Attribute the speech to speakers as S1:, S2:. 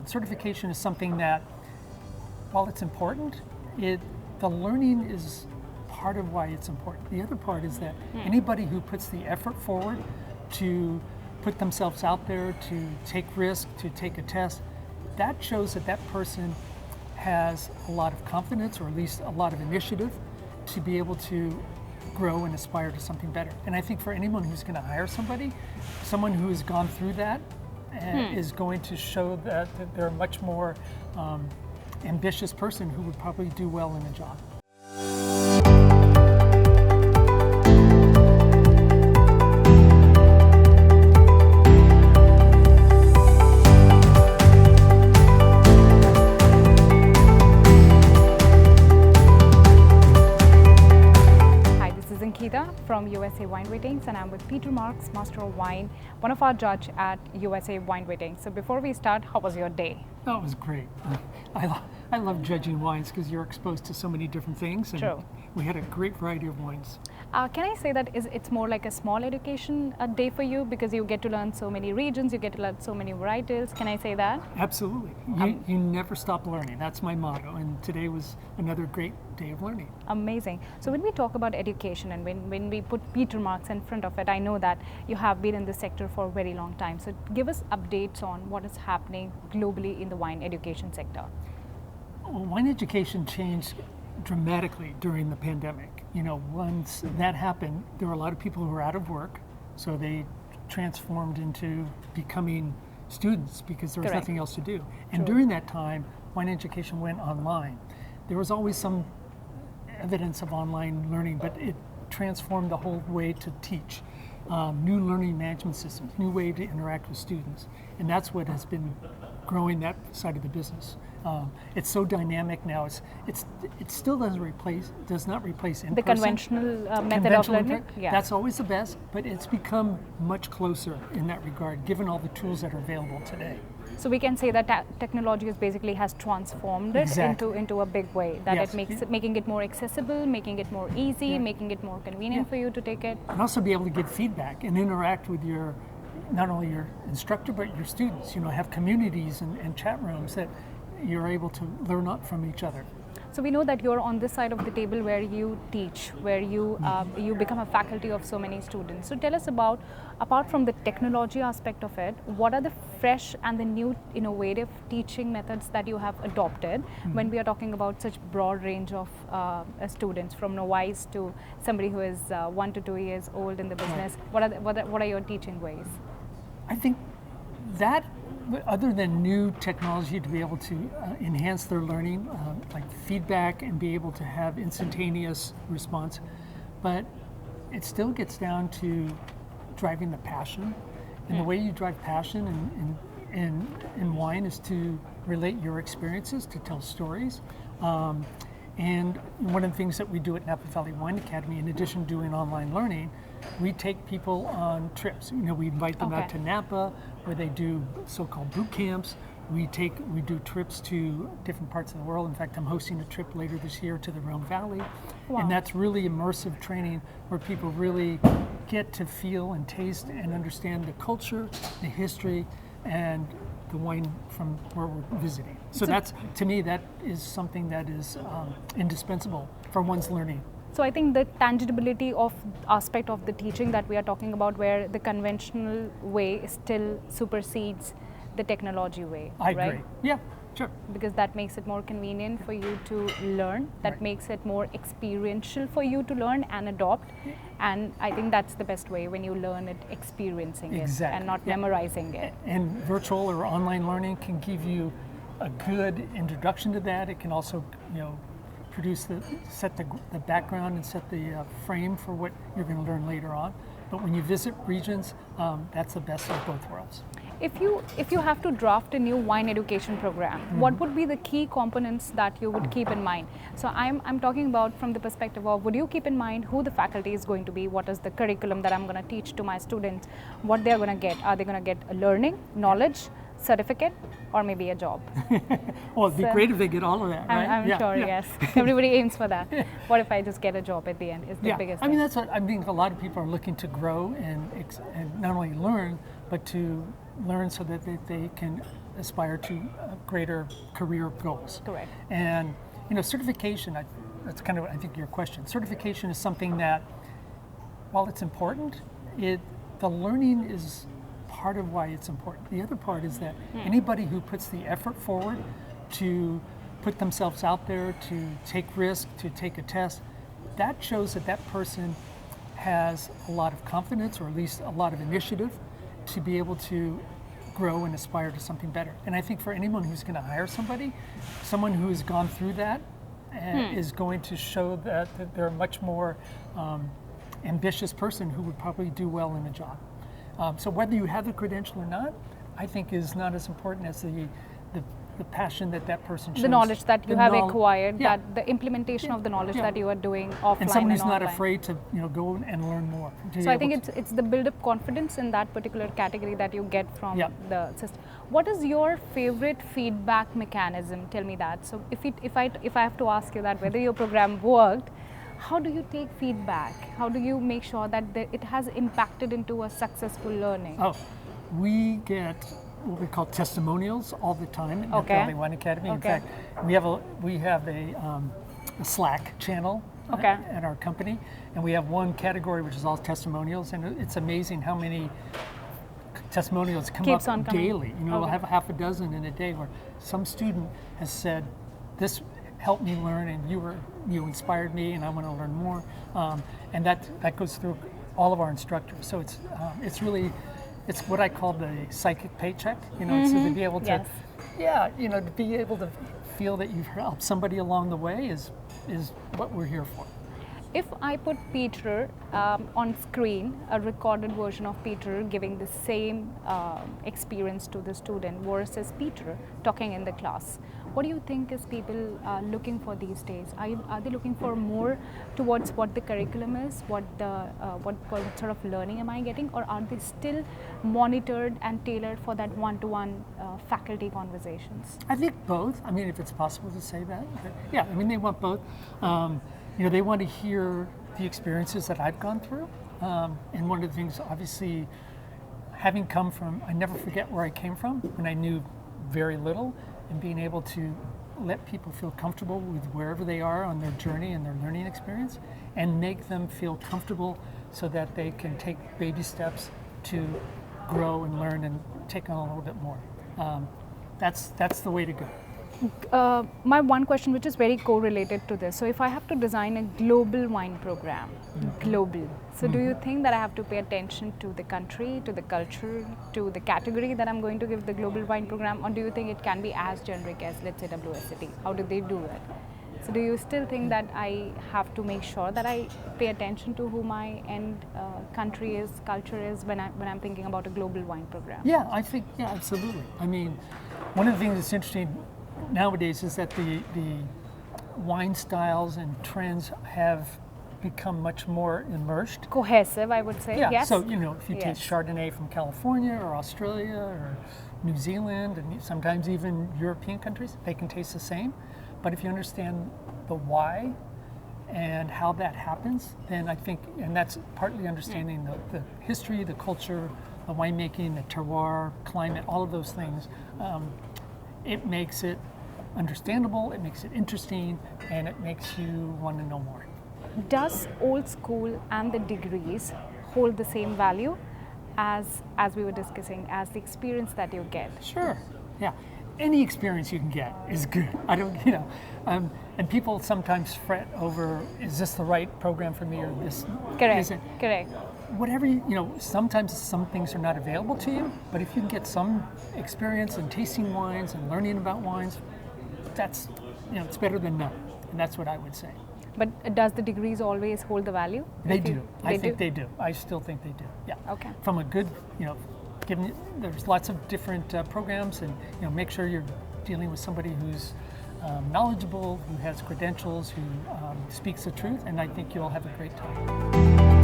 S1: certification is something that, while it's important, the learning is part of why it's important. The other part is that anybody who puts the effort forward to put themselves out there, to take risk, to take a test, that shows that that person has a lot of confidence, or at least a lot of initiative, to be able to grow and aspire to something better. And I think for anyone who's going to hire somebody, someone who has gone through that is going to show that they're a much more ambitious person who would probably do well in a job.
S2: From USA Wine Ratings, and I'm with Peter Marks, Master of Wine, one of our judge at USA Wine Ratings. So before we start, how was your day?
S1: Oh, it was great. I love judging wines because you're exposed to so many different things. And
S2: True.
S1: We had a great variety of wines.
S2: Can I say that it's more like a small education day for you, because you get to learn so many regions, you get to learn so many varietals? Can I say that?
S1: Absolutely. You never stop learning. That's my motto. And today was another great day of learning.
S2: Amazing. So when we talk about education and when we put Peter Marks in front of it, I know that you have been in this sector for a very long time. So give us updates on what is happening globally in the wine education sector.
S1: Well, wine education changed dramatically during the pandemic. You know, once that happened, there were a lot of people who were out of work, so they transformed into becoming students because there was
S2: Correct.
S1: nothing else to do. And
S2: True.
S1: during that time, wine education went online. There was always some evidence of online learning, but it transformed the whole way to teach. New learning management systems, new way to interact with students, and that's what has been growing that side of the business. It's so dynamic now. It still does not replace in
S2: The conventional method of learning. Yeah.
S1: That's always the best, but it's become much closer in that regard, given all the tools that are available today.
S2: So we can say that technology basically has transformed it
S1: Exactly.
S2: into a big way. That
S1: Yes.
S2: it makes it, making it more accessible, making it more easy,
S1: Yeah.
S2: making it more convenient
S1: Yeah.
S2: for you to take it.
S1: And also be able to give feedback and interact with not only your instructor, but your students. You know, have communities and chat rooms that you're able to learn up from each other.
S2: So we know that you're on this side of the table where you teach, where you become a faculty of so many students. So tell us about, apart from the technology aspect of it, what are the fresh and the new innovative teaching methods that you have adopted when we are talking about such broad range of students, from novice to somebody who is 1 to 2 years old in the business? What are your teaching ways?
S1: I think that, other than new technology to be able to enhance their learning, like feedback and be able to have instantaneous response, but it still gets down to driving the passion. And the way you drive passion in wine is to relate your experiences, to tell stories. And one of the things that we do at Napa Valley Wine Academy, in addition to doing online learning, we take people on trips. You know, we invite them out to Napa, where they do so-called boot camps. We do trips to different parts of the world. In fact, I'm hosting a trip later this year to the Rhone Valley.
S2: Wow.
S1: And that's really immersive training where people really get to feel and taste and understand the culture, the history, and the wine from where we're visiting. So that's, to me, that is something that is indispensable for one's learning.
S2: So I think the tangibility of aspect of the teaching that we are talking about, where the conventional way still supersedes the technology way.
S1: I
S2: right?
S1: agree. Yeah, sure.
S2: Because that makes it more convenient for you to learn, that
S1: Right.
S2: makes it more experiential for you to learn and adopt. And I think that's the best way, when you learn it, experiencing it
S1: Exactly.
S2: and not
S1: Yeah.
S2: memorizing it.
S1: And virtual or online learning can give you a good introduction to that. It can also, set the background and set the frame for what you're going to learn later on. But when you visit regions, that's the best of both worlds.
S2: If you have to draft a new wine education program, what would be the key components that you would keep in mind? So I'm talking about from the perspective of, would you keep in mind who the faculty is going to be, what is the curriculum that I'm going to teach to my students, what they're going to get? Are they going to get a learning, knowledge, certificate, or maybe a job?
S1: Well, it'd be great if they get all of that, right?
S2: I'm sure, yes. Everybody aims for that. What if I just get a job at the end is the biggest
S1: I mean,
S2: thing.
S1: that's what I mean. A lot of people are looking to grow and not only learn, but to learn so that they can aspire to greater career goals.
S2: Correct.
S1: And certification, that's kind of, I think, your question. Certification is something that, while it's important, the learning is part of why it's important. The other part is that anybody who puts the effort forward to put themselves out there, to take risk, to take a test, that shows that that person has a lot of confidence, or at least a lot of initiative, to be able to grow and aspire to something better. And I think for anyone who's going to hire somebody, someone who's gone through that is going to show that they're a much more ambitious person who would probably do well in a job. So whether you have the credential or not, I think is not as important as the passion that person shows.
S2: The knowledge that you have acquired,
S1: yeah.
S2: that the implementation of the knowledge that you are doing offline
S1: and someone who's not
S2: online.
S1: afraid to go and learn more.
S2: So I think it's the build up confidence in that particular category that you get from the system. What is your favorite feedback mechanism? Tell me that. So if I have to ask you that, whether your program worked, how do you take feedback? How do you make sure that it has impacted into a successful learning?
S1: Oh, we get what we call testimonials all the time at Napa Valley Wine Academy. In fact, we have a Slack channel at our company, and we have one category which is all testimonials, and it's amazing how many testimonials come up daily. We'll have half a dozen in a day where some student has said, "This helped me learn, and you inspired me, and I want to learn more," and that goes through all of our instructors. So it's really. It's what I call the psychic paycheck, so to be able to, to be able to feel that you've helped somebody along the way is what we're here for.
S2: If I put Peter on screen, a recorded version of Peter giving the same experience to the student versus Peter talking in the class, what do you think is people looking for these days? Are they looking for more towards what the curriculum is, what sort of learning am I getting, or are they still monitored and tailored for that one-to-one faculty conversations?
S1: I think both. I mean, if it's possible to say that. But yeah, I mean, they want both. They want to hear the experiences that I've gone through. And one of the things, obviously, having come from, I never forget where I came from when I knew very little, and being able to let people feel comfortable with wherever they are on their journey and their learning experience, and make them feel comfortable so that they can take baby steps to grow and learn and take on a little bit more. That's the way to go.
S2: My one question, which is very correlated to this, so if I have to design a global wine program, so do you think that I have to pay attention to the country, to the culture, to the category that I'm going to give the global wine program, or do you think it can be as generic as, let's say, WSET? How do they do it? So do you still think that I have to make sure that I pay attention to who my end country is, culture is, when I'm thinking about a global wine program?
S1: Yeah, I think, absolutely. I mean, one of the things that's interesting nowadays is that the wine styles and trends have become much more immersed.
S2: Cohesive, I would say.
S1: Yeah,
S2: yes.
S1: so if you taste Chardonnay from California or Australia or New Zealand and sometimes even European countries, they can taste the same. But if you understand the why and how that happens, then I think, and that's partly understanding the history, the culture, the winemaking, the terroir, climate, all of those things, it makes it understandable, it makes it interesting, and it makes you want to know more.
S2: Does old school and the degrees hold the same value as we were discussing, as the experience that you get?
S1: Sure, yeah. Any experience you can get is good. I don't, and people sometimes fret over, is this the right program for me or this isn't?
S2: Correct.
S1: Whatever, sometimes some things are not available to you, but if you can get some experience in tasting wines and learning about wines, that's, it's better than none. And that's what I would say.
S2: But does the degrees always hold the value?
S1: They do. I think they do. I still think they do. Yeah.
S2: Okay.
S1: From a good, there's lots of different programs, and make sure you're dealing with somebody who's knowledgeable, who has credentials, who speaks the truth, and I think you'll have a great time.